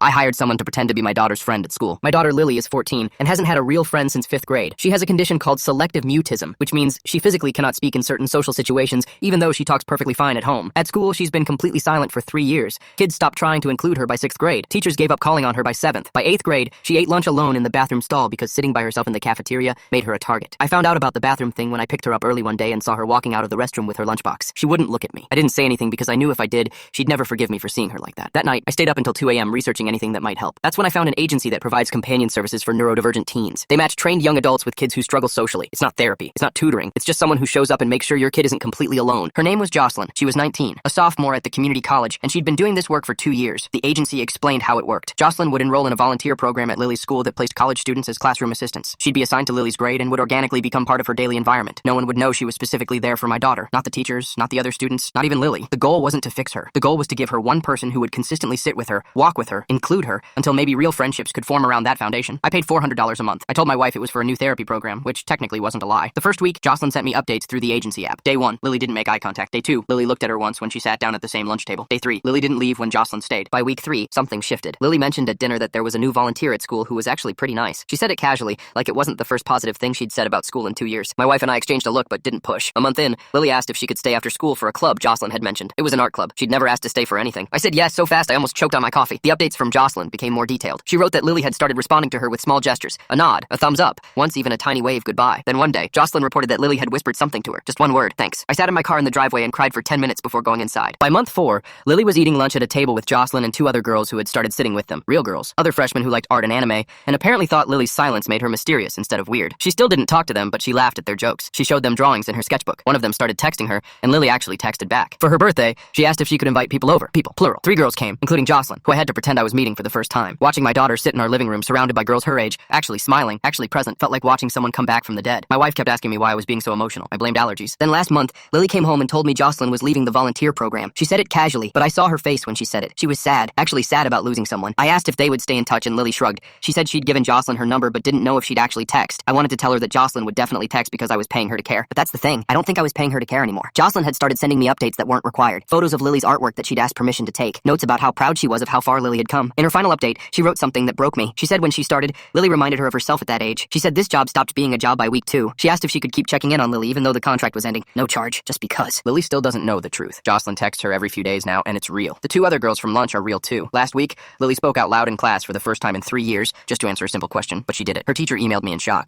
I hired someone to pretend to be my daughter's friend at school. My daughter Lily is 14 and hasn't had a real friend since 5th grade. She has a condition called selective mutism, which means she physically cannot speak in certain social situations, even though she talks perfectly fine at home. At school, she's been completely silent for 3 years. Kids stopped trying to include her by 6th grade. Teachers gave up calling on her by 7th. By 8th grade, she ate lunch alone in the bathroom stall because sitting by herself in the cafeteria made her a target. I found out about the bathroom thing when I picked her up early one day and saw her walking out of the restroom with her lunchbox. She wouldn't look at me. I didn't say anything because I knew if I did, she'd never forgive me for seeing her like that. That night, I stayed up until 2 a.m. researching anything that might help. That's when I found an agency that provides companion services for neurodivergent teens. They match trained young adults with kids who struggle socially. It's not therapy. It's not tutoring. It's just someone who shows up and makes sure your kid isn't completely alone. Her name was Jocelyn. She was 19, a sophomore at the community college, and she'd been doing this work for 2 years. The agency explained how it worked. Jocelyn would enroll in a volunteer program at Lily's school that placed college students as classroom assistants. She'd be assigned to Lily's grade and would organically become part of her daily environment. No one would know she was specifically there for my daughter. Not the teachers, not the other students, not even Lily. The goal wasn't to fix her. The goal was to give her one person who would consistently sit with her, walk with her, include her, until maybe real friendships could form around that foundation. I paid $400 a month. I told my wife it was for a new therapy program, which technically wasn't a lie. The first week, Jocelyn sent me updates through the agency app. Day 1, Lily didn't make eye contact. Day 2, Lily looked at her once when she sat down at the same lunch table. Day 3, Lily didn't leave when Jocelyn stayed. By week 3, something shifted. Lily mentioned at dinner that there was a new volunteer at school who was actually pretty nice. She said it casually, like it wasn't the first positive thing she'd said about school in 2 years. My wife and I exchanged a look but didn't push. A month in, Lily asked if she could stay after school for a club Jocelyn had mentioned. It was an art club. She'd never asked to stay for anything. I said yes so fast I almost choked on my coffee. The updates from Jocelyn became more detailed. She wrote that Lily had started responding to her with small gestures, a nod, a thumbs up, once even a tiny wave goodbye. Then one day, Jocelyn reported that Lily had whispered something to her. Just one word, thanks. I sat in my car in the driveway and cried for 10 minutes before going inside. By month 4, Lily was eating lunch at a table with Jocelyn and 2 other girls who had started sitting with them. Real girls. Other freshmen who liked art and anime, and apparently thought Lily's silence made her mysterious instead of weird. She still didn't talk to them, but she laughed at their jokes. She showed them drawings in her sketchbook. One of them started texting her, and Lily actually texted back. For her birthday, she asked if she could invite people over. People, plural. 3 girls came, including Jocelyn, who I had to pretend I was meeting for the first time. Watching my daughter sit in our living room surrounded by girls her age, actually smiling, actually present, felt like watching someone come back from the dead. My wife kept asking me why I was being so emotional. I blamed allergies. Then last month, Lily came home and told me Jocelyn was leaving the volunteer program. She said it casually, but I saw her face when she said it. She was sad, actually sad about losing someone. I asked if they would stay in touch and Lily shrugged. She said she'd given Jocelyn her number but didn't know if she'd actually text. I wanted to tell her that Jocelyn would definitely text because I was paying her to care. But that's the thing. I don't think I was paying her to care anymore. Jocelyn had started sending me updates that weren't required. Photos of Lily's artwork that she'd asked permission to take. Notes about how proud she was of how far Lily had come. In her final update, she wrote something that broke me. She said when she started, Lily reminded her of herself at that age. She said this job stopped being a job by week 2. She asked if she could keep checking in on Lily even though the contract was ending. No charge, just because. Lily still doesn't know the truth. Jocelyn texts her every few days now, and it's real. The 2 other girls from lunch are real too. Last week, Lily spoke out loud in class for the first time in 3 years, just to answer a simple question, but she did it. Her teacher emailed me in shock.